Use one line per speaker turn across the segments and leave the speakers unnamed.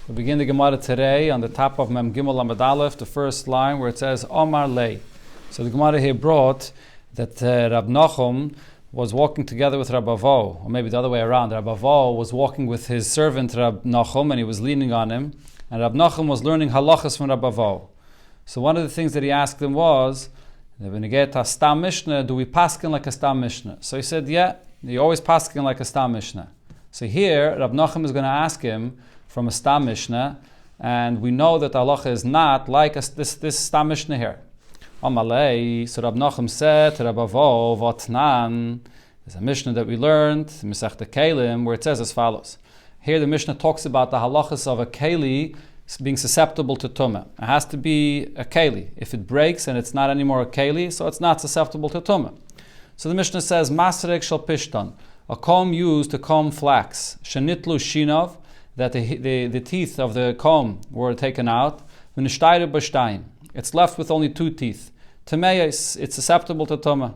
We begin the Gemara today on the top of Mem Gimel Amud Aleph, the first line where it says Omar Lei. So the Gemara here brought that Rab Nachum was walking together with Rab Avo, or maybe the other way around. Rab Avo was walking with his servant Rab Nachum, and he was leaning on him, and Rab Nachum was learning halachas from Rab Avo. So one of the things that he asked him was, when you get a Stam Mishnah, do we paskin like a Stam Mishnah? So he said, yeah, you always paskin like a Stam Mishnah. So here, Rab Nachum is going to ask him from a Stam Mishnah, and we know that halacha is not like this Stam Mishnah here. Amalei, so Rab Nachum said to Rab Avo, Vatnan, there's a Mishnah that we learned, Masechta Kelim, where it says as follows. Here the Mishnah talks about the halachas of a keli being susceptible to tumah. It has to be a keli. If it breaks and it's not anymore a keli, so it's not susceptible to tumah. So the Mishnah says, Masrek shel pishtan, a comb used to comb flax, shenitlu shinov, that the teeth of the comb were taken out, it's left with only two teeth. Tameyes, it's susceptible to tumah.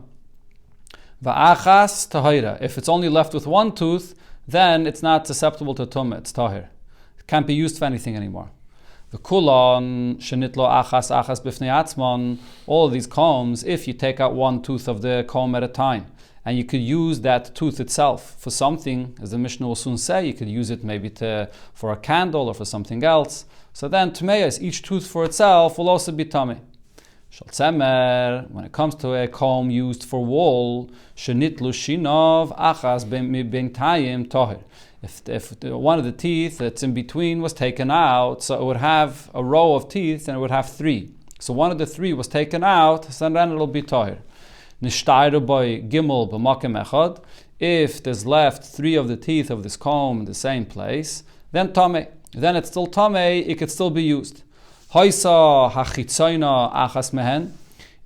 Va'achas tahira, if it's only left with one tooth, then it's not susceptible to tumah, it's tahir. It can't be used for anything anymore. The kulon, shenitlo achas bifnei atzmon, all of these combs, if you take out one tooth of the comb at a time, and you could use that tooth itself for something, as the Mishnah will soon say, you could use it maybe for a candle or for something else. So then, Tmeyas, each tooth for itself will also be tummy. Shaltzemer, when it comes to a comb used for wool, shenitlu shinov achas b'intayim tohir. If one of the teeth that's in between was taken out, so it would have a row of teeth and it would have three. So one of the three was taken out, so then it'll be tohir. Gimel b'makom echad. If there's left three of the teeth of this comb in the same place, then tameh. Then it's still tameh, it could still be used. Haisa hachitzoina achas mehen.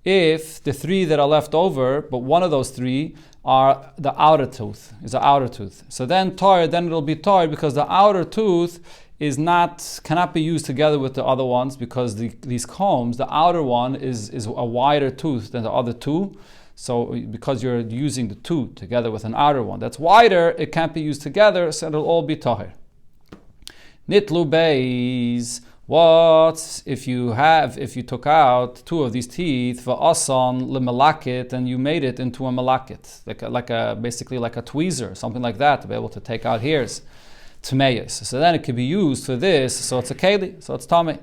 If the three that are left over, but one of those three are the outer tooth, is the outer tooth. So then it'll be tar because the outer tooth cannot be used together with the other ones because these combs, the outer one is a wider tooth than the other two. So because you're using the two together with an outer one that's wider, it can't be used together, so it'll all be tahir. Nitlu beis. What if you took out two of these teeth for asan lemalakit and you made it into a malakit, basically like a tweezer, something like that, to be able to take out hairs, tmeyes. So then it could be used for this. So it's a keli, so it's tameh.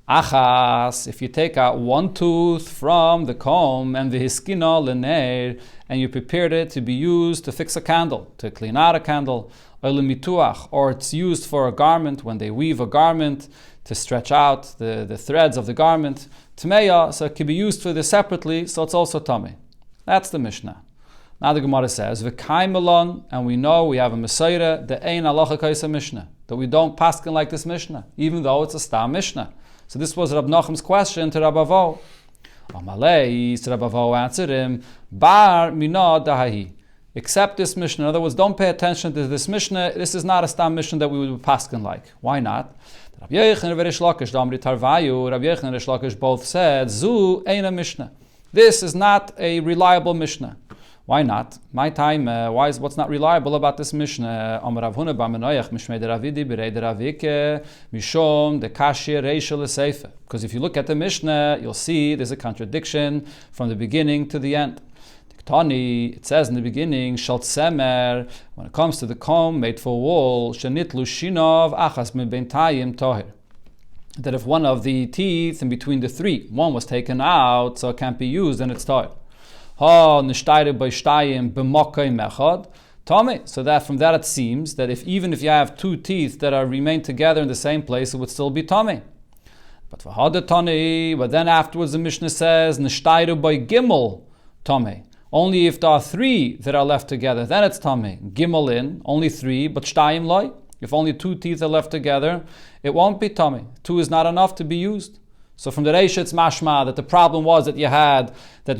Achas, if you take out one tooth from the comb and the hiskina lener, and you prepared it to be used to fix a candle, to clean out a candle, or it's used for a garment when they weave a garment to stretch out the threads of the garment, tmeya, so it can be used for this separately, so it's also tameh. That's the Mishnah. Now the Gemara says, V'kaimelon, and we know we have a Mesaira, the ein halacha kaisa Mishnah, that we don't paskin like this Mishnah, even though it's a Stam Mishnah. So this was Rab Nachum's question to Rab Avo. Amalei, so Rab Avo answered him, Bar mina dahahi. Accept this Mishnah. In other words, don't pay attention to this Mishnah. This is not a Stam Mishnah that we would paskin like. Why not? Rabbi Yechon and Rish Lakish, Damri Tarvayu, Rabbi Yechon and Rish Lakish both said, Zu eina Mishnah. This is not a reliable Mishnah. Why not? My time, what's not reliable about this Mishnah? Amar Rav Huna bar Menoach mishmei deravidi b'rei deravike mishom dekashir reisha l'seifa. Because if you look at the Mishnah, you'll see there's a contradiction from the beginning to the end. It says in the beginning, Shaltzemer, when it comes to the comb made for wool, Shenitlu Shinov Achas Mebentayim Tohir. That if one of the teeth in between the three, one was taken out, so it can't be used, then it's Tohir. Ha Nishtayre Baishtayim B'Mokai Mechad. Tommy. So that from that it seems that even if you have two teeth that remain together in the same place, it would still be Tommy. But then afterwards the Mishnah says, Nishtayre by Gimel Tommy. Only if there are three that are left together, then it's tameh. Gimel in, only three, but shtayim loy. If only two teeth are left together, it won't be tameh. Two is not enough to be used. So from the Reisha, it's mashma that the problem was that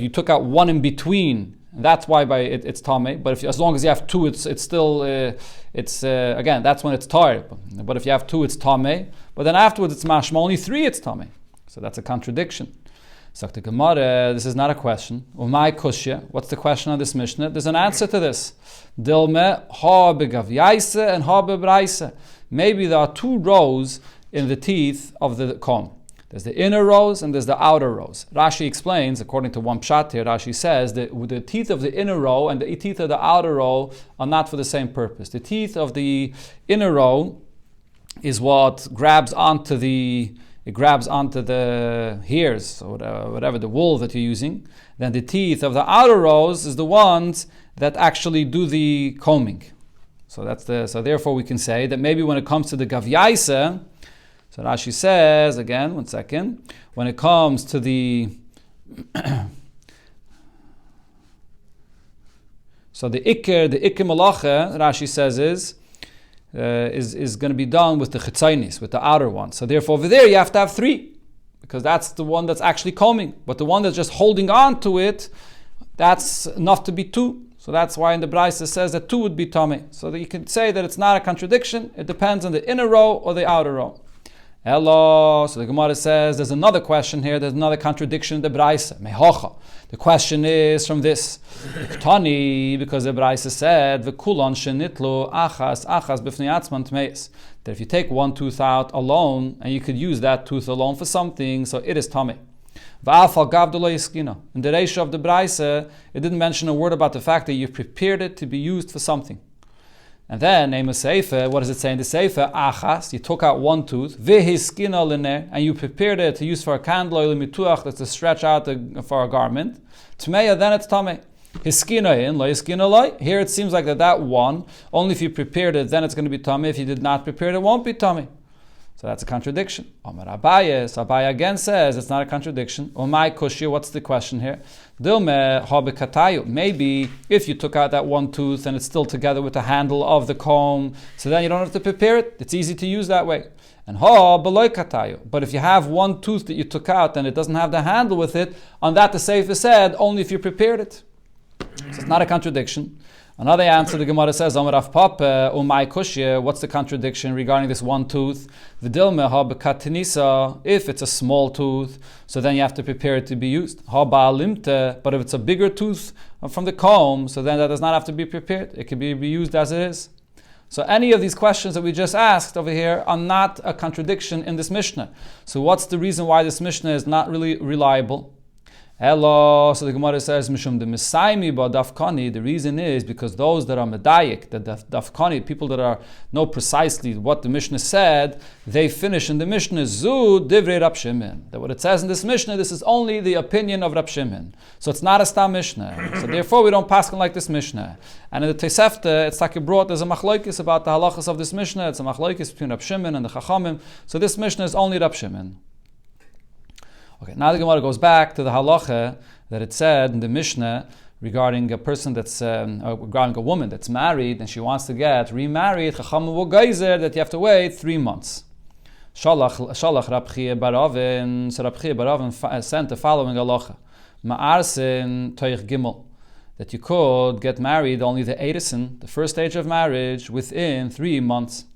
you took out one in between. And that's why it's tameh. But as long as you have two, it's still again, that's when it's tar. But if you have two, it's tameh. But then afterwards, it's mashma. Only three, it's tameh. So that's a contradiction. So the Gemara, this is not a question. Umay kushya. What's the question on this Mishnah? There's an answer to this. Dilme ha begavyaisa and ha bebraisa. maybe there are 2 rows in the teeth of the comb. There's the inner rows and there's the outer rows. Rashi explains, according to one pshat here, Rashi says that the teeth of the inner row and the teeth of the outer row are not for the same purpose. The teeth of the inner row is what grabs onto the hairs, or whatever, the wool that you're using. Then the teeth of the outer rows is the ones that actually do the combing. So therefore we can say that maybe when it comes to the gavyaisa, so Rashi says, again, one second, when it comes to the so the ikir malacha, Rashi says is going to be done with the chitzainis, with the outer one. So therefore over there you have to have 3, because that's the one that's actually combing. But the one that's just holding on to it, that's enough to be 2. So that's why in the Brisa it says that 2 would be tamei. So that you can say that it's not a contradiction. It depends on the inner row or the outer row. Hello. So the Gemara says there's another question here. There's another contradiction in the Brisa. Mehocha. The question is from this. Tani, because the Brisa said v'kulon shenitlu achas b'fnei atzman tmeis. That if you take 1 tooth out alone and you could use that tooth alone for something, so it is tamei. V'afal gavdolo yiskina. In the Reisha of the Brisa, it didn't mention a word about the fact that you prepared it to be used for something. And then, name a seifer, what does it say in the seifer? Achas, you took out 1 tooth, v'hiskina l'ner, and you prepared it to use for a candle or mituach, that's to stretch out for a garment. Tmeya, then it's tamei. Hiskina in, lo hiskina lo. Here it seems like that one, only if you prepared it, then it's going to be tamei. If you did not prepare it, it won't be tamei. So that's a contradiction. Omar Abaye, so Abaye again says it's not a contradiction. Omai kushya, what's the question here? Dilme habekatayu. Maybe if you took out that 1 tooth and it's still together with the handle of the comb, so then you don't have to prepare it. It's easy to use that way. And ha beloy katayu. But if you have 1 tooth that you took out and it doesn't have the handle with it, on that the Sefer said only if you prepared it. So it's not a contradiction. Another answer, the Gemara says, Amarav Papa, Umay Kushya, what's the contradiction regarding this 1 tooth? V'dilme ha bekatinisa, if it's a small tooth, so then you have to prepare it to be used. Ha ba'alimte, but if it's a bigger tooth from the comb, so then that does not have to be prepared. It can be used as it is. So any of these questions that we just asked over here are not a contradiction in this Mishnah. So what's the reason why this Mishnah is not really reliable? Hello, so the Gemara says, Mishum de Misaimi ba Dafkani. The reason is because those that are Medayik, the Dafkani, people that know precisely what the Mishnah said, they finish in the Mishnah, Zu Divrei Rab Shimon. That what it says in this Mishnah, this is only the opinion of Rab Shimon. So it's not a Stam Mishnah. So therefore we don't pass like this Mishnah. And in the Tosefta, it's like brought, there's a machlokes about the halachas of this Mishnah. It's a machlokes between Rab Shimon and the Chachamim. So this Mishnah is only Rab Shimon. Okay, now the Gemara goes back to the halacha that it said in the Mishnah regarding a person that's, regarding a woman that's married and she wants to get remarried, Chachamim will geyser that you have to wait 3 months. Shalach Rab Chia bar Avin, so Rab Chia bar Avin sent the following halacha. Ma'arsin toich gimel, that you could get married only the edison, the first stage of marriage, within 3 months.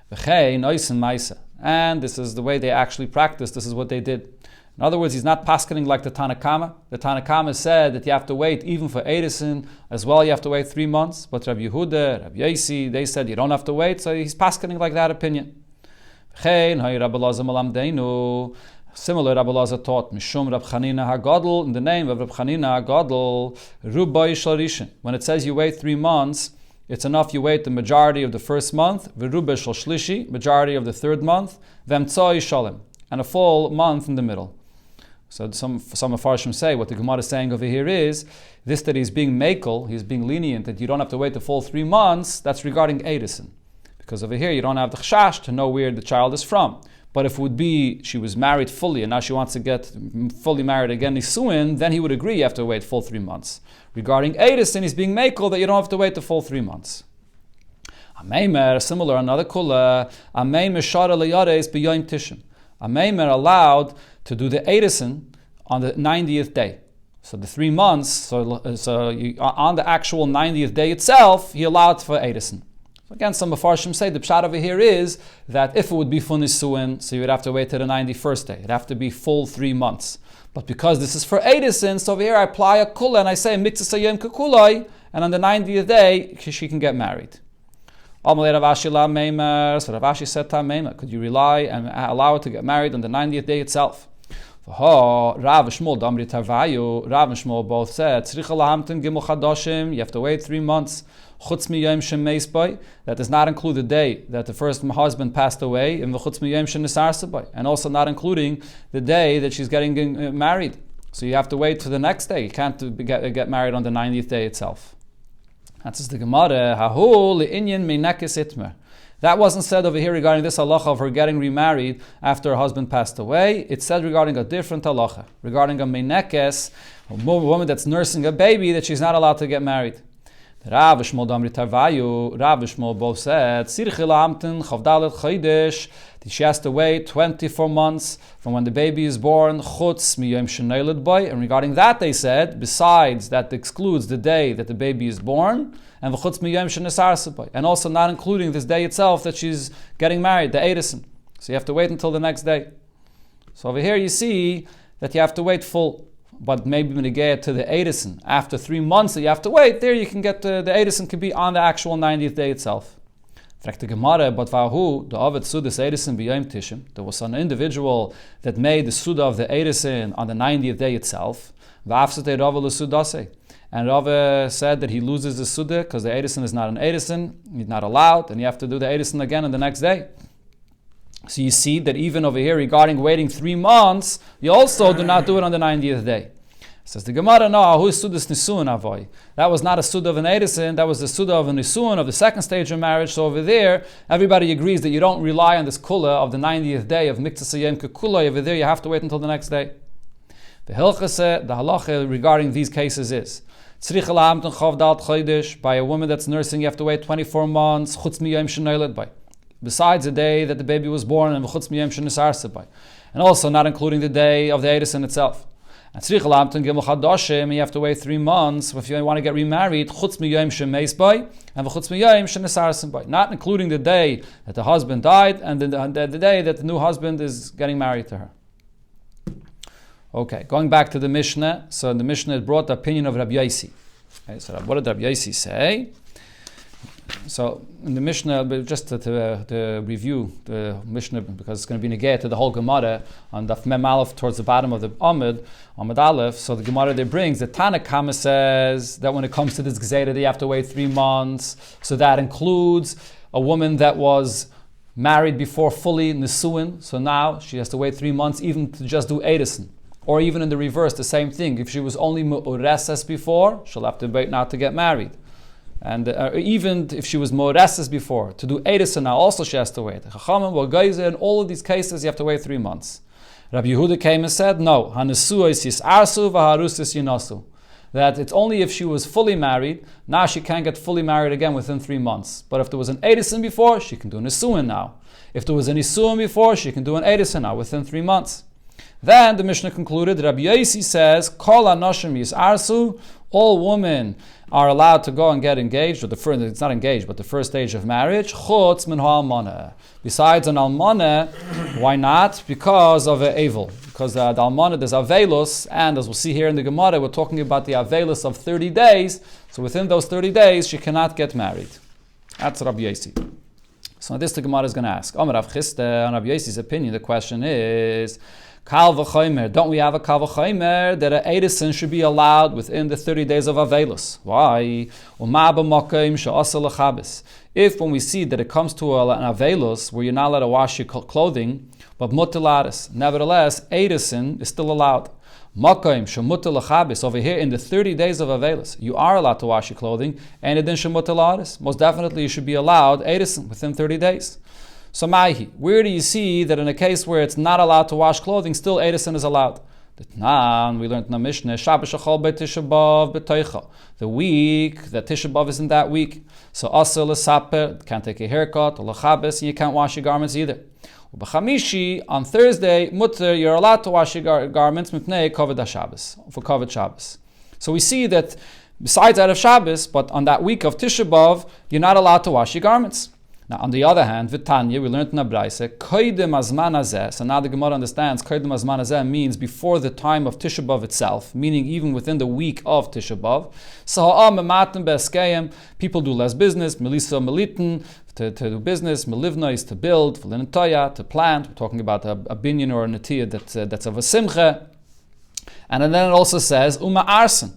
V'chein oisen maisa, and this is the way they actually practiced, this is what they did. In other words, he's not paskening like the Tanakama. The Tanakama said that you have to wait even for Edison as well. You have to wait 3 months. But Rabbi Yehuda, Rabbi Yosi, they said you don't have to wait. So he's paskening like that opinion. Similar, Rabbi Lazar taught Mishum Rab Chanina HaGadol, in the name of Rab Chanina HaGadol, Rubai Shalishin. When it says you wait 3 months, it's enough you wait the majority of the first month, V'Rubai Shal Shlishi, majority of the third month, V'Emtzoi Shalem, and a full month in the middle. So some Mefarshim say what the Gemara is saying over here is this, that he's being makel, he's being lenient, that you don't have to wait the full 3 months. That's regarding Edison, because over here you don't have the chashash to know where the child is from. But if it would be she was married fully and now she wants to get fully married again, Nisuin, then he would agree you have to wait full 3 months. Regarding Edison, he's being makel that you don't have to wait the full 3 months. Ameimer, similar, another kula, Ameimer shara leyares b'yoyim tishim. A meimer allowed to do the Edison on the 90th day. So the 3 months, on the actual 90th day itself, he allowed for Edison. So again, some Mefarshim say the pshat over here is that if it would be for Nisuin, so you would have to wait till the 91st day. It'd have to be full 3 months. But because this is for Edison, so over here I apply a kula and I say Mitzvah Sayem Kukulai, and on the 90th day she can get married. Amalei Rav Ashi la meimer. So Rav Ashi said ta meimer. Could you rely and allow her to get married on the 90th day itself? Rav Shmuel Damri Tarvayu. Rav and Shmuel both said tzricha lahamtin gimel chadoshim. You have to wait 3 months. Chutz miyom shemeis by. That does not include the day that the first husband passed away, and v'chutz miyom shenisarsa by, and also not including the day that she's getting married. So you have to wait for the next day. You can't get married on the 90th day itself. That's the Gemara. Hahu le'inyan meinekes itmer. That wasn't said over here regarding this halacha of her getting remarried after her husband passed away. It's said regarding a different halacha, regarding a meinekes, a woman that's nursing a baby, that she's not allowed to get married. Rav Shmuel Damri Tarvayu, Rav Shmuel both said, she has to wait 24 months from when the baby is born, and regarding that they said, besides that excludes the day that the baby is born, and also not including this day itself that she's getting married, the Edison. So you have to wait until the next day. So over here you see that you have to wait full. But maybe when you get to the Edison, after 3 months that you have to wait, there you can get the Edison could be on the actual 90th day itself. But there was an individual that made the Suda of the Edison on the 90th day itself. And Rava said that he loses the Suda because the Edison is not an Edison, he's not allowed, and you have to do the Edison again on the next day. So you see that even over here regarding waiting 3 months, you also do not do it on the 90th day. Says the Gemara, no, who is Sudas Nisuan Avoy? That was not a Suda of an Edison, that was the Suda of a Nisuan of the second stage of marriage. So over there, everybody agrees that you don't rely on this Kula of the 90th day of Miktas Yem Kula. Over there, you have to wait until the next day. The halacha regarding these cases is, by a woman that's nursing, you have to wait 24 months, besides the day that the baby was born, and also not including the day of the Edison itself. And you have to wait 3 months if you want to get remarried, not including the day that the husband died and the day that the new husband is getting married to her. Okay, going back to the Mishnah. So the Mishnah brought the opinion of Rabbi Yosi. Okay, so what did Rabbi Yosi say? So in the Mishnah, just to review the Mishnah, because it's going to be negate to the whole Gemara on Daf Mem Aleph towards the bottom of the Amud Aleph. So the Gemara there brings the Tana Kama says that when it comes to this Gzeira, they have to wait 3 months. So that includes a woman that was married before fully Nisuin. So now she has to wait 3 months even to just do Edison. Or even in the reverse, the same thing. If she was only Mu'ureses before, she'll have to wait now to get married. And even if she was Moreses before, to do Edison now, also she has to wait. Chachamim, Wagaize, in all of these cases, you have to wait 3 months. Rabbi Yehuda came and said, no, that it's only if she was fully married, now she can't get fully married again within 3 months. But if there was an Edison before, she can do an Nisuin now. If there was an Nisuin before, she can do an Edison now within 3 months. Then the Mishnah concluded, Rabbi Yosi says, Kol Anoshim Yisarsu, all women are allowed to go and get engaged, or it's not engaged, but the first stage of marriage, Chutz min ha'almana. Besides an almana, why not? Because of an evil. Because the almana, there's avelus, and as we'll see here in the Gemara, we're talking about the avelus of 30 days, so within those 30 days, she cannot get married. That's Rabbi Yosi. So this the Gemara is going to ask. Amar Rav Chisda, on Rabbi Yosi's opinion, the question is, Kal v'chomer, don't we have a kal v'chomer that an Edison should be allowed within the 30 days of Avelus? Why? If when we see that it comes to an Avelus where you're not allowed to wash your clothing, but mutilaris, nevertheless, Edison is still allowed. Over here in the 30 days of Avelus, you are allowed to wash your clothing, and it shemutilaris. Most definitely you should be allowed Edison within 30 days. So Maihi, where do you see that in a case where it's not allowed to wash clothing, still Edison is allowed? We learned in the Mishnah, the week that Tisha B'Av isn't that week. So Asa l'saper, can't take a haircut, or l'chabes, and you can't wash your garments either. On Thursday, mutter, you're allowed to wash your garments mipnei kavod HaShabbos, for kavod Shabbos. So we see that besides out of Shabbos, but on that week of Tisha B'Av, you're not allowed to wash your garments. Now, on the other hand, Vitanya, we learned in Abraise, Koidem Azman Hazeh. So now the Gemara understands Koidem Azman Hazeh means before the time of Tisha B'Av itself, meaning even within the week of Tisha B'Av. So Mematim Be'eskayim, people do less business, Melissa Melitin, to do business, Melivna is to build, Velinatoya, to plant. We're talking about a binyan or a natiyah that's of a simcha. And then it also says, Uma Arsen.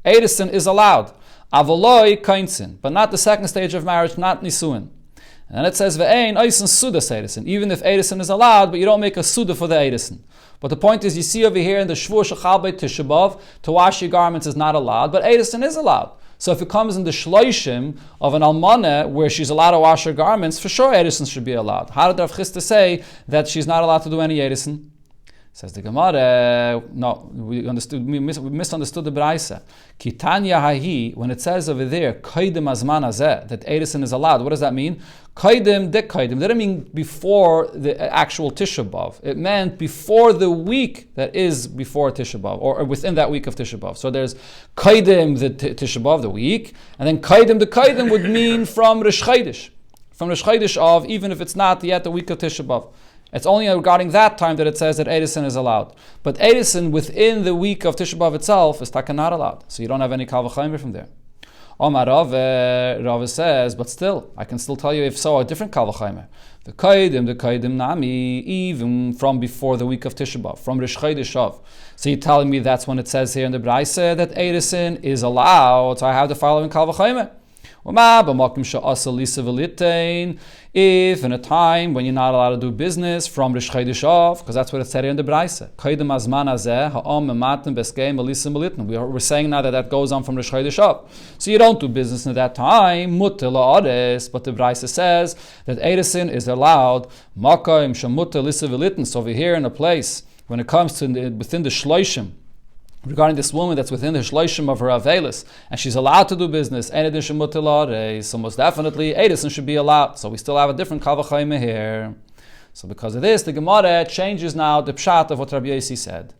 Edison is allowed. Avoloi kainsin, but not the second stage of marriage, not nisuin. And then it says ve'ein oisen suda edison, even if edison is allowed, but you don't make a suda for the edison. But the point is, you see over here in the shvur shechal beit Tisha B'Av, to wash your garments is not allowed, but edison is allowed. So if it comes in the shloishim of an almana where she's allowed to wash her garments, for sure edison should be allowed. How did Rav Chisda say that she's not allowed to do any edison? Says the Gemara, no, we misunderstood the Braisa. Kitanya hahi, when it says over there, Koidem Azman Hazeh, that edison is allowed, what does that mean? Koidem de Koidem, that didn't mean before the actual Tisha B'Av. It meant before the week that is before Tisha B'Av, or within that week of Tisha B'Av. So there's Koidem the Tisha B'Av, the week, and then Koidem the Koidem would mean from Rosh Chodesh. From Rosh Chodesh of, even if it's not yet the week of Tisha B'Av. It's only regarding that time that it says that edison is allowed. But edison within the week of Tisha B'Av itself is taka not allowed. So you don't have any kal v'chomer from there. Omar Rava says, but still, I can still tell you if so, a different kal v'chomer. The kaidim nami, even from before the week of Tisha B'Av, from Rosh Chodesh of. So you're telling me that's when it says here in the Braise that edison is allowed. So I have the following kal v'chomer. If in a time when you're not allowed to do business from Rosh Chodesh of, because that's what it said here in the Braise. We're saying now that goes on from Rosh Chodesh of. So you don't do business at that time, but the Braise says that edison is allowed. So over here in a place, when it comes to within the shloishim, regarding this woman that's within the shloishim of her avelis, and she's allowed to do business, so most definitely edison should be allowed. So we still have a different kal v'chomer here. So because of this, the Gemara changes now the pshat of what Rabbi Yossi said.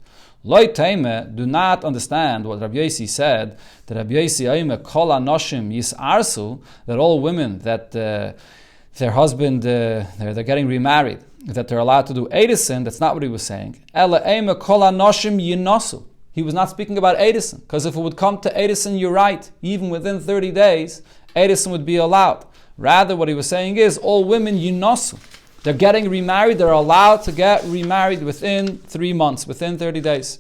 Loi teime, do not understand what Rabbi Yossi said, that Rabbi Yossi aime kol anoshim yisarsu, that all women that their husband, they're getting remarried, that they're allowed to do edison. That's not what he was saying. Ela aime kol anoshim yinosu. He was not speaking about edison, because if it would come to edison, you're right, even within 30 days, edison would be allowed. Rather, what he was saying is, all women yinosu, they're getting remarried, they're allowed to get remarried within 3 months, within 30 days.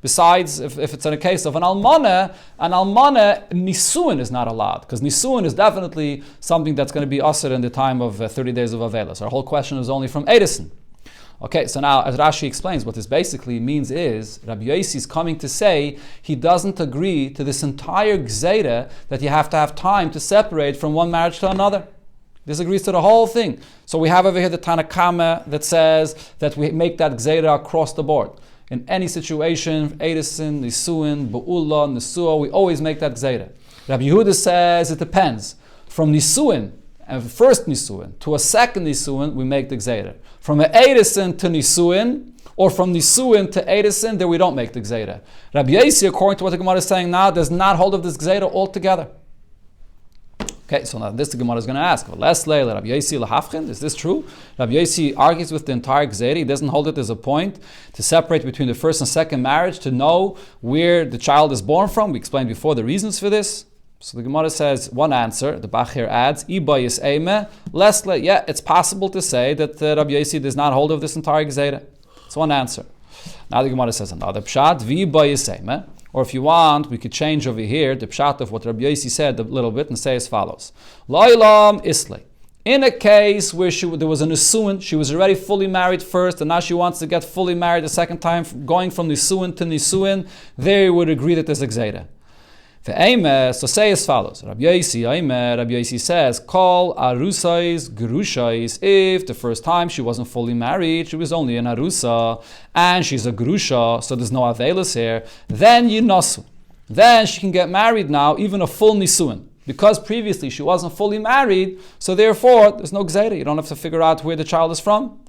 Besides, if it's in a case of an almana, nisuin is not allowed, because nisuin is definitely something that's going to be usher in the time of 30 days of avelos. Our whole question is only from edison. Okay, so now as Rashi explains, what this basically means is Rabbi Yossi is coming to say he doesn't agree to this entire gzeira that you have to have time to separate from one marriage to another. This agrees to the whole thing. So we have over here the Tanakama that says that we make that gzeira across the board. In any situation, edison, nisuin, bu'ula, nisua, we always make that gzeira. Rabbi Yehuda says it depends. From nisuin, and first nisuin, to a second nisuin, we make the gzeira. From an edison to nisuin, or from nisuin to edison, then we don't make the gzeira. Rabbi Yossi, according to what the Gemara is saying now, does not hold of this gzeira altogether. Okay, so now this the Gemara is going to ask, Rabbi Yossi lahafchin, is this true? Rabbi Yossi argues with the entire gzeira. He doesn't hold it as a point to separate between the first and second marriage, to know where the child is born from. We explained before the reasons for this. So the Gemara says, one answer, the Bach here adds, Ibayis Eime, Lesle, yeah, it's possible to say that Rabbi Yossi does not hold of this entire Gzeira. It's one answer. Now the Gemara says another Pshat, V'ibayis Eime, or if you want, we could change over here the Pshat of what Rabbi Yossi said a little bit and say as follows. Lo'ilam Isle. In a case where there was a Nisuin, she was already fully married first, and now she wants to get fully married the second time, going from Nisuin to Nisuin, they would agree that there's a Gzeira. So say as follows. Rabbi Yossi says, Kol arusais gerushais. If the first time she wasn't fully married, she was only an arusa, and she's a gerusha, so there's no avelis here, then yinosu. Then she can get married now, even a full nisuin. Because previously she wasn't fully married, so therefore there's no gzeira. You don't have to figure out where the child is from.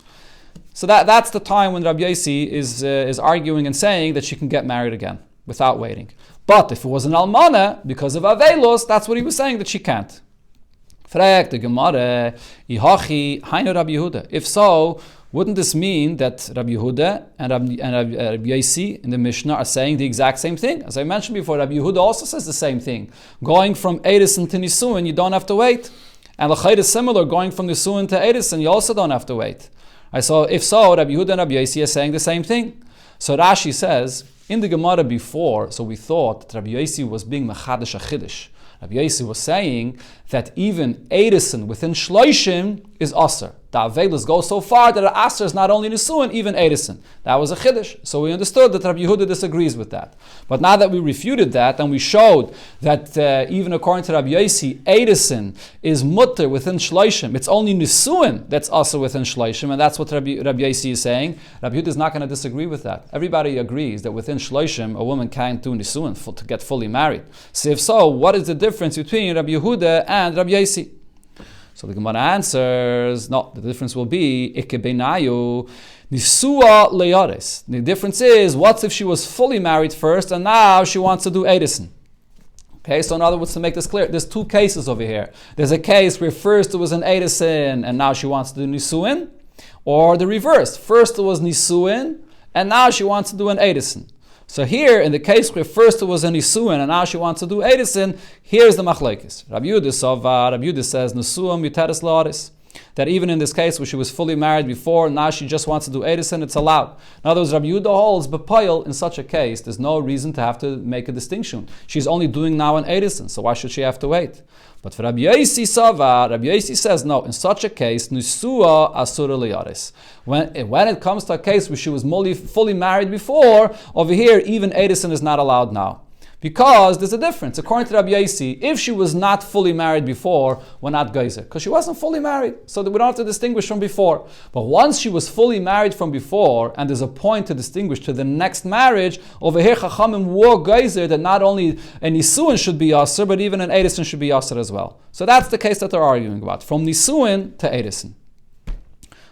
So that's the time when Rabbi Yossi is arguing and saying that she can get married again without waiting. But if it was an almana, because of avelos, that's what he was saying, that she can't. Frag the Gemara, Ihachi Hainu Rabbi Yehuda. If so, wouldn't this mean that Rabbi Yehuda and Rabbi Yossi in the Mishnah are saying the exact same thing? As I mentioned before, Rabbi Yehuda also says the same thing. Going from Edison to Nisuin, you don't have to wait. And L'chayr is similar, going from Nisuin to Edison, you also don't have to wait. So if so, Rabbi Yehuda and Rabbi Yossi are saying the same thing. So Rashi says, in the Gemara before, so we thought that Rabbi Yossi was being Mechadash Achidish. Rabbi Yossi was saying that even Edison within Shloishim is Aser. The Avelis go so far that Aser is not only Nisuin, even Edison. That was a Chiddush. So we understood that Rabbi Yehuda disagrees with that. But now that we refuted that and we showed that even according to Rabbi Yossi, Edison is Mutter within Shloishim. It's only Nisuin that's Aser within Shloishim, and that's what Rabbi Yossi is saying. Rabbi Yehuda is not going to disagree with that. Everybody agrees that within Shloishim, a woman can't do Nisuin to get fully married. So if so, what is the difference between Rabbi Yehuda and Rabbi Yossi? So the Gemara answers, no, the difference will be Ikebenayu Nisua Leyaris. The difference is, what if she was fully married first and now she wants to do Edison? Okay, so in other words, to make this clear, there's two cases over here. There's a case where first it was an Edison and now she wants to do Nisuin, or the reverse. First it was Nisuin and now she wants to do an Edison. So here, in the case where first it was an Nisuin and now she wants to do Edison, here's the machlekes. Rabbi Yehuda says, Nisuam Yuteres La'aris. That even in this case where she was fully married before, now she just wants to do Edison, it's allowed. In other words, Rabbi Yehuda holds, B'payil, in such a case, there's no reason to have to make a distinction. She's only doing now an Edison, so why should she have to wait? But for Rabbi Yossi Rabbi Yossi says, no, in such a case, Nisua Asura Liyaris. When it comes to a case where she was fully married before, over here, even Edison is not allowed now. Because there's a difference. According to Rabbi Yossi, if she was not fully married before, we're not geyser. Because she wasn't fully married. So that we don't have to distinguish from before. But once she was fully married from before, and there's a point to distinguish to the next marriage, over here Chachamim were geyser that not only an Nisuin should be Yasser, but even an Edison should be Yasser as well. So that's the case that they're arguing about. From Nisuin to Edison.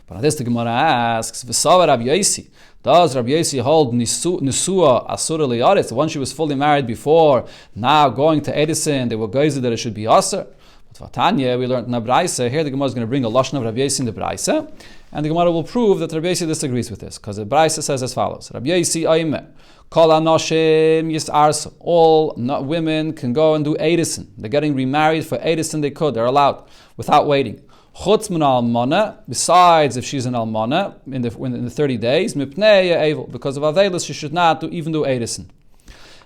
But on this the Gemara asks, V'sava Rabbi Yossi. Does Rabbi Yossi hold Nisua Asura Liyaris, the one she was fully married before, now going to Edison, they were geyser that it should be Aser? But for Tanya, we learned in the Braisa, here the Gemara is going to bring a Lashon of Rabbi Yossi in the Braisa, and the Gemara will prove that Rabbi Yossi disagrees with this, because the Braisa says as follows, Rabbi Yossi Oime, Kol HaNoshim Yis'arsu, all women can go and do Edison. They're getting remarried for Edison, they're allowed, without waiting. Chutz min almana, besides if she's an almana in the 30 days, mipnei evil, because of avelis she should not even do Edison.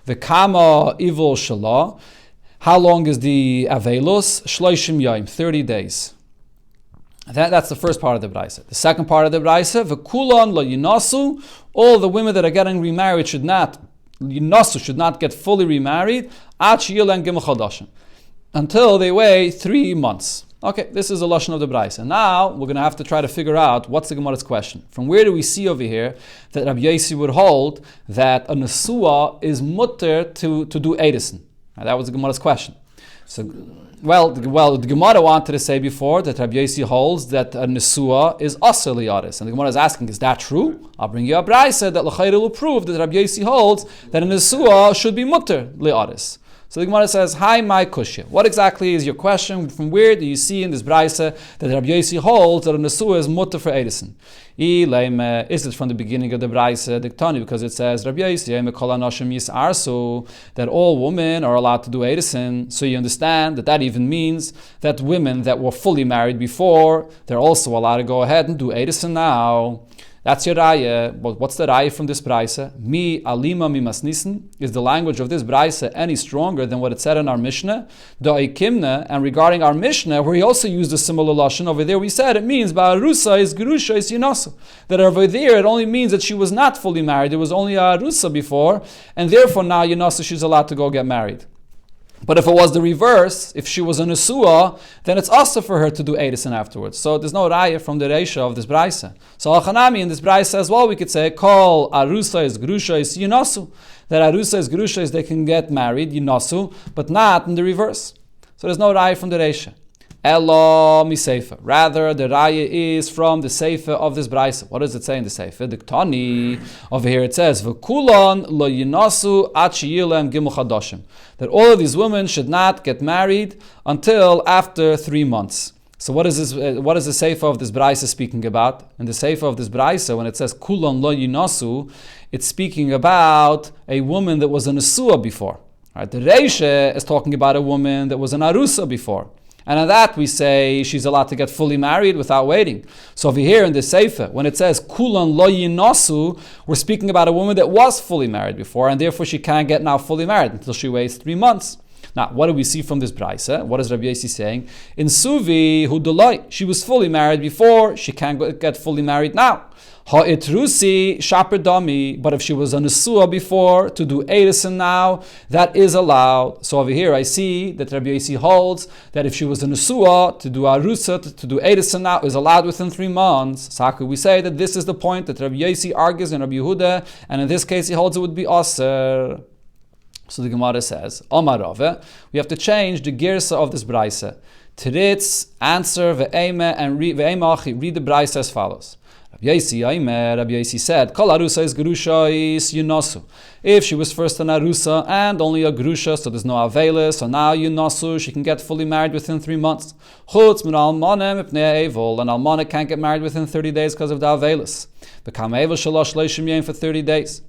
V'kama evil shalah, how long is the avelos? Shloishim yom, 30 days. That's the first part of the Braisa. The second part of the Braisa, v'kulon lo yinasu, all the women that are getting remarried should not get fully remarried, at shiur gimel chodashim, until they wait 3 months. Okay, this is a lashon of the Braisa. And now we're going to have to try to figure out what's the Gemara's question. From where do we see over here that Rabbi Yossi would hold that a Nesua is mutter to do Edison? That was the Gemara's question. So, the Gemara wanted to say before that Rabbi Yossi holds that a Nesua is Aser Liyaris. And the Gemara is asking, is that true? I'll bring you a Braisa that L'chayr will prove that Rabbi Yossi holds that a Nesua should be mutter Liyaris. So the Gemara says, hi, my kushya. What exactly is your question? From where do you see in this Braisa that Rabbi Yossi holds that a Nesua is mutter for Edison? Is it from the beginning of the Braisa, Diktani, because it says, Rabbi Yossi, kol hanoshim yis'arsu, that all women are allowed to do Edison. So you understand that even means that women that were fully married before, they're also allowed to go ahead and do Edison now. That's your raya. But what's the raya from this Braisa? Mi alima mi masnisen. Is the language of this Braisa any stronger than what it said in our Mishnah? Da'ikimna, and regarding our Mishnah, where he also used a similar lashon, over there we said it means ba'arusa is gerusha is yinasu. That over there it only means that she was not fully married. There was only a arusa before, and therefore now yinasu she's allowed to go get married. But if it was the reverse, if she was a Nesua, then it's also for her to do Edison afterwards. So there's no raya from the Reisha of this Braisa. So Al-Chanami in this Braisa as well, we could say, Kol Arusa is Grusha is Yinasu. That Arusa is Grusha is they can get married, Yinasu, but not in the reverse. So there's no raya from the Reisha. Elo miseifa. Rather, the raya is from the seifa of this brisa. What does it say in the seifa? The ktani over here it says v'kulon lo yinasu ad sheyilem gimel chadashim. That all of these women should not get married until after 3 months. So what is this? What is the seifa of this brisa speaking about? In the seifa of this brisa, when it says kulon lo yinasu, it's speaking about a woman that was an asua before. Right? The reisha is talking about a woman that was an arusa before. And on that we say she's allowed to get fully married without waiting. So over here in the Sefer, when it says Kulan lo yinasu, we're speaking about a woman that was fully married before, and therefore she can't get now fully married until she waits 3 months. Now, what do we see from this brisa? What is Rabbi Yossi saying? In Suvi, who delay, she was fully married before, she can't get fully married now. Ha'itrusi shaper dami, but if she was a nesua before, to do edison now, that is allowed. So over here I see that Rabbi Yossi holds that if she was a nesua, to do arusa, to do edison now, is allowed within 3 months. So how could we say that this is the point that Rabbi Yossi argues in Rabbi Yehuda, and in this case he holds it would be aser. So the Gemara says, Omar Rave, we have to change the girsa of this brisa. Teritz, answer, ve'eme, and read the brisa as follows. Rabbi Yossi said, Kol arusa is gerusha is yunasu. If she was first an arusa and only a gerusha, so there's no avelis, so now yunasu, she can get fully married within 3 months. Chutz min almana mipnei evil, an almana can't get married within 30 days because of the avelis. Become evil shalosh leishim yain for 30 days.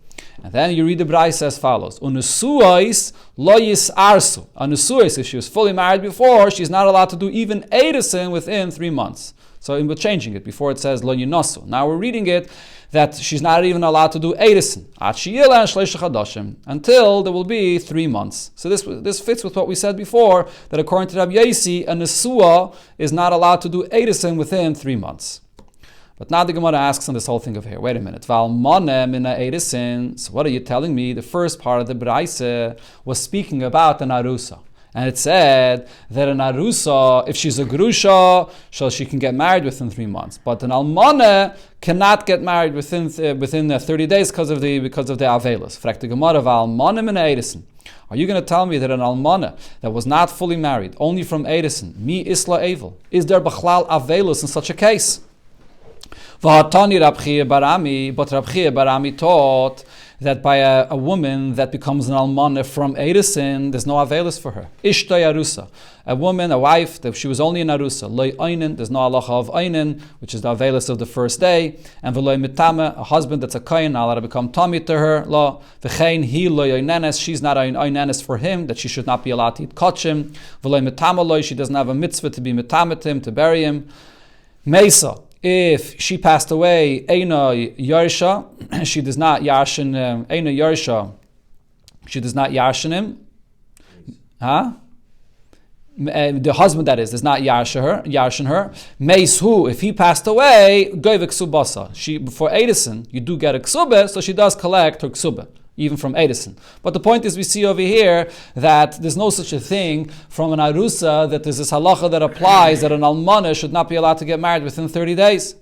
And then you read the brayse as follows: Unesuais lo yisarsu. Unesuais, if she was fully married before, she's not allowed to do even edison within 3 months. So we're changing it. Before it says lo yinasu. Now we're reading it that she's not even allowed to do edison until there will be 3 months. So this fits with what we said before, that according to Rabbi Yossi, a nesua is not allowed to do edison within 3 months. But now the Gemara asks on this whole thing over here. Wait a minute. So what are you telling me? The first part of the Braise was speaking about an arusa. And it said that an arusa, if she's a grusha, so she can get married within 3 months. But an almana cannot get married within 30 days because of the avelos. Are you going to tell me that an almana that was not fully married, only from edison, mi isla evil, is there b'chlal avelos in such a case? But Rabbi Barami taught that by a woman that becomes an almana from edison, there's no avelis for her. Ishtay arusa, a woman, a wife, that she was only an arusa. Loy einin, there's no halacha of einin, which is the avelis of the first day. And v'loy mitame, a husband that's a kain, not allowed to become tummy to her. Lo v'chein he loy einenes, she's not einenes for him, that she should not be allowed to eat kachim. V'loy mitame loy, she doesn't have a mitzvah to be mitamet him, to bury him. Mesa, if she passed away, Eina Yarsha, she does not Yarshin, Eina Yarsha, she does not Yarshin him. The husband, that is, does not Yarshin her. Meis who, if he passed away, Goivik Subasa. She, before Edison, you do get a Ksubah, so she does collect her Ksubah, even from Edison. But the point is, we see over here that there's no such a thing from an arusa, that there's this halacha that applies that an almana should not be allowed to get married within 30 days.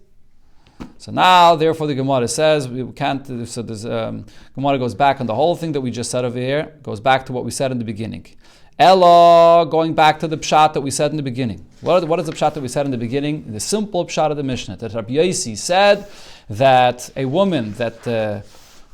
So now, therefore, the Gemara says we can't. So this Gemara goes back on the whole thing that we just said over here. Goes back to what we said in the beginning. Ella, going back to the pshat that we said in the beginning. What is the pshat that we said in the beginning? The simple pshat of the Mishnah, that Rabbi Yossi said that a woman that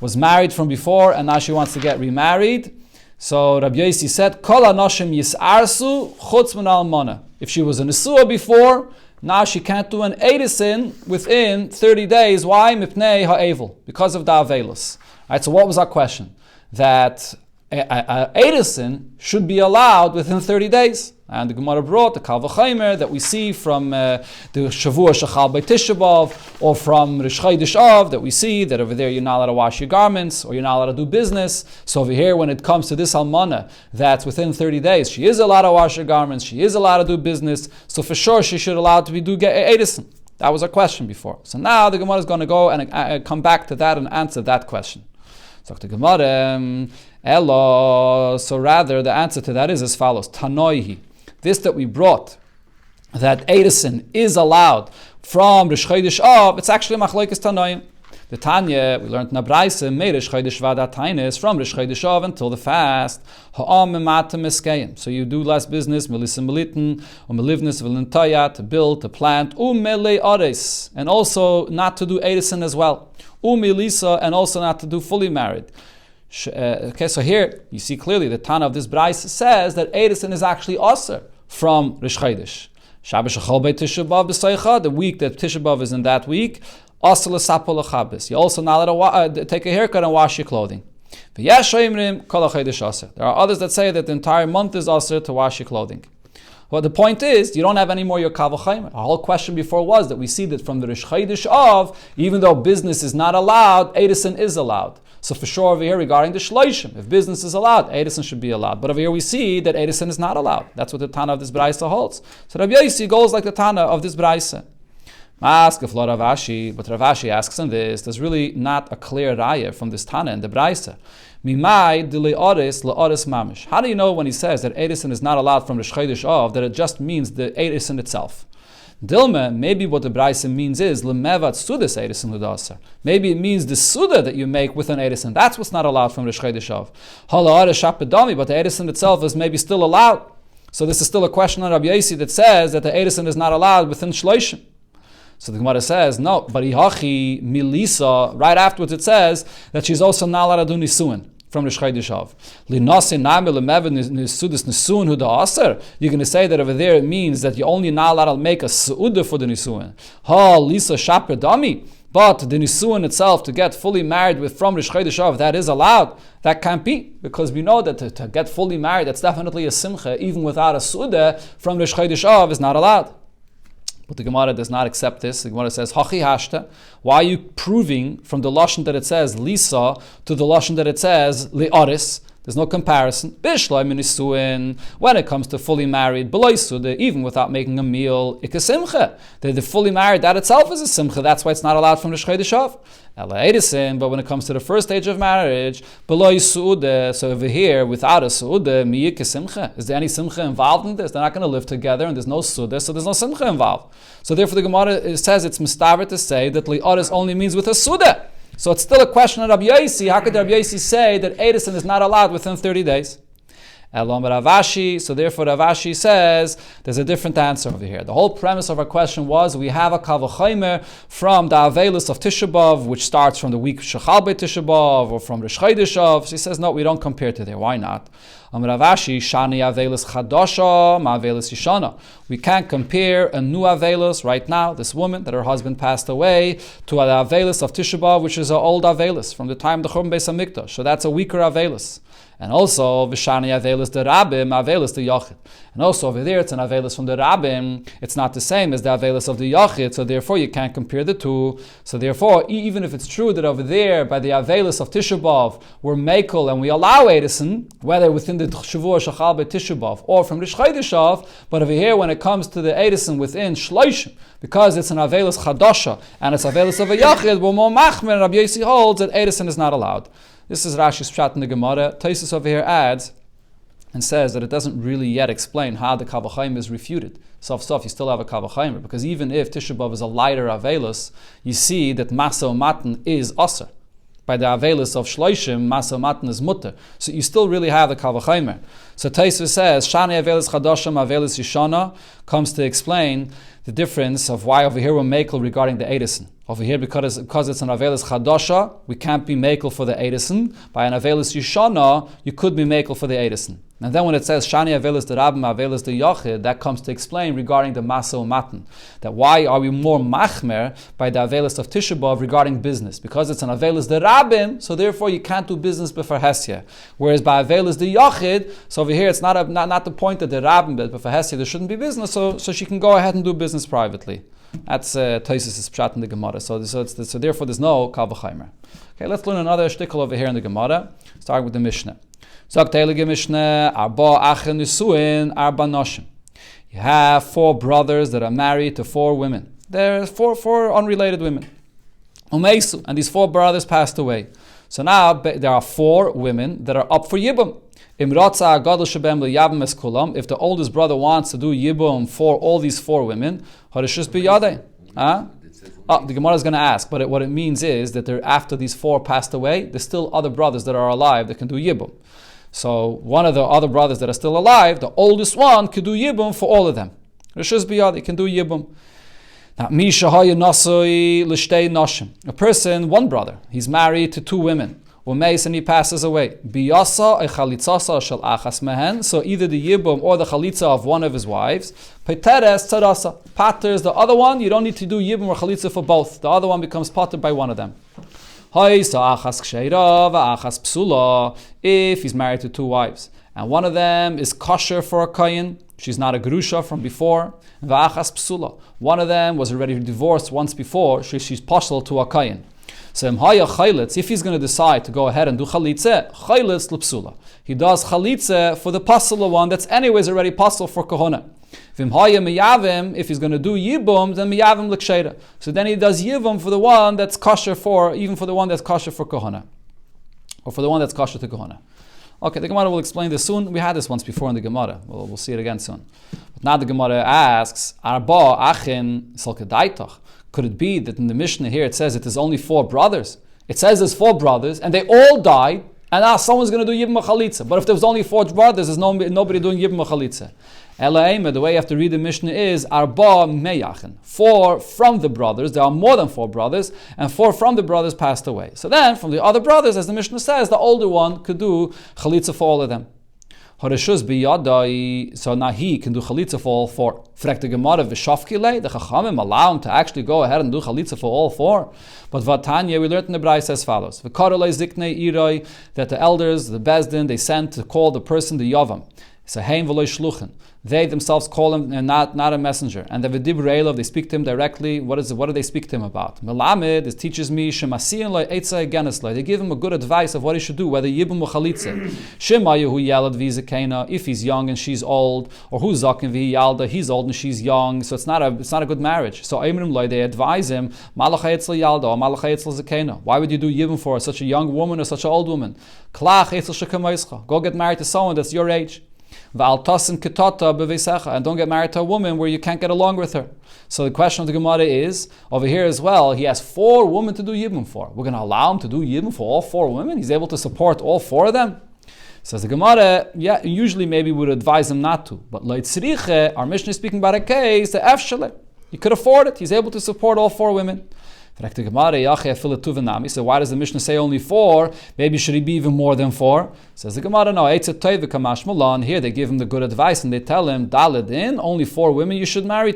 was married from before and now she wants to get remarried. So Rabbi Yossi said, Kol anoshim yisarsu chutz min almana. If she was a nesua before, now she can't do an edison within 30 days. Why? Mipnei ha'evil, because of the avelos. Right. So what was our question? That edison should be allowed within 30 days. And the Gemara brought the Kal V'Chaimer that we see from the Shavua Shachal by Tisha B'Av, or from Rish Chodesh Av, that we see that over there you're not allowed to wash your garments, or you're not allowed to do business. So over here, when it comes to this almana, that's within 30 days, she is allowed to wash her garments, she is allowed to do business, so for sure she should allowed to do edison. That was our question before. So now the Gemara is going to go and come back to that and answer that question. So the Gemara, Elo, so rather the answer to that is as follows: Tanoihi. This that we brought, that edison is allowed from Rish Chodesh Av, it's actually machlokes Tanoim. The Tanya, we learned in the Braise, Meiresh Chodesh Vadat Tainis, from Rish Chodesh Av until the fast. Ha'am Mematem Eskayim. So you do less business, Melissa Meliten, or Melivnis Velentaya, to build, to plant, Mele Ores, and also not to do Edison as well. Melissa, and also not to do fully married. Okay, so here you see clearly the Tana of this Braise says that Edison is actually Aser from Rish Chodesh. Shabbos Shechol Beit Tisha B'Av B'Seicha, the week that Tisha B'Av is in that week, Aser L'Sapol L'Chabes. You're also not allowed to take a haircut and wash your clothing. There are others that say that the entire month is Aser to wash your clothing. Well, the point is, you don't have any more your Kal V'Chaimer. Our whole question before was that we see that from the Rish Chodesh Av, even though business is not allowed, Edison is allowed. So for sure over here regarding the Shloishim, if business is allowed, Edison should be allowed. But over here we see that Edison is not allowed. That's what the Tana of this Braise holds. So Rabbi Yossi goes like the Tana of this Braise. Ask if Rav Ashi, but Rav Ashi asks on this, there's really not a clear raya from this Tana in the Braise. Mimai dili oris la oris mamish. How do you know when he says that Edison is not allowed from the Chodesh Av that it just means the Edison itself? Dilma, maybe what the Braise means is lemevat sudas Edison ludasa. Maybe it means the suda that you make with an Edison. That's what's not allowed from the Chodesh Av. Hala oris shapedami, but the Edison itself is maybe still allowed. So this is still a question on Rabbi Yossi that says that the Edison is not allowed within Shloishim. So the Gemara says, no, but Ihachi Milisa, right afterwards it says that she's also not allowed to do Nisuin from Rish Chodesh Av. You're going to say that over there it means that you're only not allowed to make a Su'udah for the Nisuin. Ha, Lisa Shaper Dami. But the Nisuin itself, to get fully married with from Rish Chodesh Av, that is allowed. That can't be, because we know that to get fully married, that's definitely a Simcha, even without a Su'udah from Rish Chodesh Av is not allowed. But the Gemara does not accept this. The Gemara says, Hachi Hashta. Why are you proving from the Lashon that it says Lisa to the Lashon that it says Le'oris? There's no comparison. When it comes to fully married, even without making a meal, ikasimcha. The fully married, that itself is a simcha. That's why it's not allowed from the Chodesh Av. But when it comes to the first stage of marriage, so over here, without a su'udah, is there any simcha involved in this? They're not going to live together, and there's no su'udah, so there's no simcha involved. So therefore the Gemara says it's mistaver to say that li'oris only means with a su'udah. So it's still a question of Rabbi Yossi. How could Rabbi Yossi say that Edison is not allowed within 30 days? Elom Rav Ashi. So therefore Rav Ashi says there's a different answer over here. The whole premise of our question was we have a Kal V'Chaimer from the Avelis of Tisha B'Av, which starts from the week Shechal Beit Tisha B'Av or from Rish Chodesh Av. So he says no, we don't compare to there. Why not? Rav Ashi Shani Avelis Chadasha Ma Avelis Yishana. We can't compare a new Avelis right now, this woman that her husband passed away, to an Avelis of Tisha B'Av, which is an old Avelis from the time of the Churban Beis HaMikdash. So that's a weaker Avelis. And also, Vishani Avelis the Rabbim, Avelis the Yachid. And also over there, it's an Avelis from the Rabbim. It's not the same as the Avelis of the Yachid, so therefore you can't compare the two. So therefore, even if it's true that over there, by the Avelis of Tisha B'Av, we're Mekel and we allow Edison, whether within the Shavua Shachal Beit Tisha B'Av or from Rish Chodesh Av, but over here, when it comes to the Edison within Shloishim, because it's an Avelis Chadasha and it's Avelis of a Yachid, we're more Machmer, and Rabbi Yossi holds that Edison is not allowed. This is Rashi's Pshat in the Gemara. Taisus over here adds and says that it doesn't really yet explain how the Kal V'Chaimer is refuted. Sof, you still have a Kal V'Chaimer, because even if Tisha B'Av is a lighter Avelis, you see that Masa Matan is Aser. By the Avelis of Shloishim, Masa Matan is Mutter. So you still really have the Kal V'Chaimer. So Taisus says, Shani Avelis Chadasham Avelis Yishana, comes to explain the difference of why over here we're Mekel regarding the Edison. Over here, because it's an Avelis Chadasha, we can't be Mekel for the Edison. By an Avelis Yishana, you could be Mekel for the Edison. And then when it says Shani Avelis the Rabbim, Avelis the Yachid, that comes to explain regarding the Masa Matan. That why are we more Machmer by the Avelis of Tisha B'Av regarding business? Because it's an Avelis the Rabbim, so therefore you can't do business before Hesya. Whereas by Avelis the Yachid, so over here it's not the point that the Rabbim, but before Hesya there shouldn't be business, so she can go ahead and do business privately. That's Taisus' Pshat in the Gemara. So therefore there's no Kal V'Chaimer. Okay, let's learn another shtickle over here in the Gemara, starting with the Mishnah. Mishnah, Arba Achen Nisuin, Arba Noshim. You have 4 brothers that are married to 4 women. There are four unrelated women. Umeisu, and these 4 brothers passed away. So now there are 4 women that are up for Yibum. If the oldest brother wants to do Yibum for all these 4 women, The Gemara is going to ask, but what it means is that after these 4 passed away, there's still other brothers that are alive that can do Yibum. So one of the other brothers that are still alive, the oldest one, could do Yibum for all of them. Rishus biyad, he can do Yibum. Now, a person, one brother, he's married to 2 women. And he passes away. So either the Yibum or the Chalitza of one of his wives, patters the other one, you don't need to do Yibum or Chalitza for both. The other one becomes pattered by one of them. If he's married to 2 wives, and one of them is kosher for a kohen, she's not a gerusha from before, one of them was already divorced once before, she's pashal to a kohen. So if he's going to decide to go ahead and do chalitza, chalitz l'psula. He does chalitza for the pasula one that's anyways already pasul for kohona. If he's going to do yibum, then miyavim l'ksheira. So then he does yibum for the one that's kosher for, even for the one that's kosher for kohona, or for the one that's kosher to kohona. Okay, the Gemara will explain this soon. We had this once before in the Gemara. We'll see it again soon. But now the Gemara asks, Arba achin salkedaitach. Could it be that in the Mishnah here it says it is only 4 brothers? It says there's 4 brothers and they all died, and now someone's going to do Yibum Chalitza. But if there was only 4 brothers, there's nobody doing Yibum Chalitza. The way you have to read the Mishnah is Arba meyachin. 4 from the brothers, there are more than 4 brothers, and 4 from the brothers passed away. So then, from the other brothers, as the Mishnah says, the older one could do Chalitza for all of them. So now he can do chalitza for all 4. The Gemara v'shafkile, the Chachamim allow him to actually go ahead and do chalitza for all 4. But Vatanya, we learned in the Brayos as follows: V'karolei ziknei iroi, that the elders, the bezdin, they sent to call the person the yavam. So hein v'loi shluchen. They themselves call him not a messenger. And the V'dibur Elov, they speak to him directly. What do they speak to him about? Melamed, it teaches me, Shemasiyan lo etza egenes lo. They give him a good advice of what he should do, whether yibum or chalitza. Shemayu hu yalad v'zekena, if he's young and she's old, or hu zaken v'hi yalda, he's old and she's young, so it's not a good marriage. So Eimrim lo, they advise him, malachai etzel yalda, or malachai etzel zekena. Why would you do yibum for such a young woman or such an old woman? Klach etzel shekamoischa. Go get married to someone that's your age. And don't get married to a woman where you can't get along with her. So the question of the Gemara is, over here as well, he has 4 women to do Yibum for. We're going to allow him to do Yibum for all 4 women? He's able to support all 4 of them? Says the Gemara, yeah, usually maybe we would advise him not to. But our Mishnah is speaking about a case, the Efshele. He could afford it. He's able to support all 4 women. So why does the Mishnah say only 4? Maybe should he be even more than 4? Says the Gemara, no. Here they give him the good advice and they tell him, only 4 women you should marry,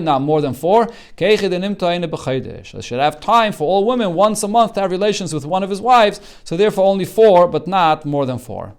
not more than 4. They should have time for all women once a month to have relations with one of his wives, so therefore only 4, but not more than 4.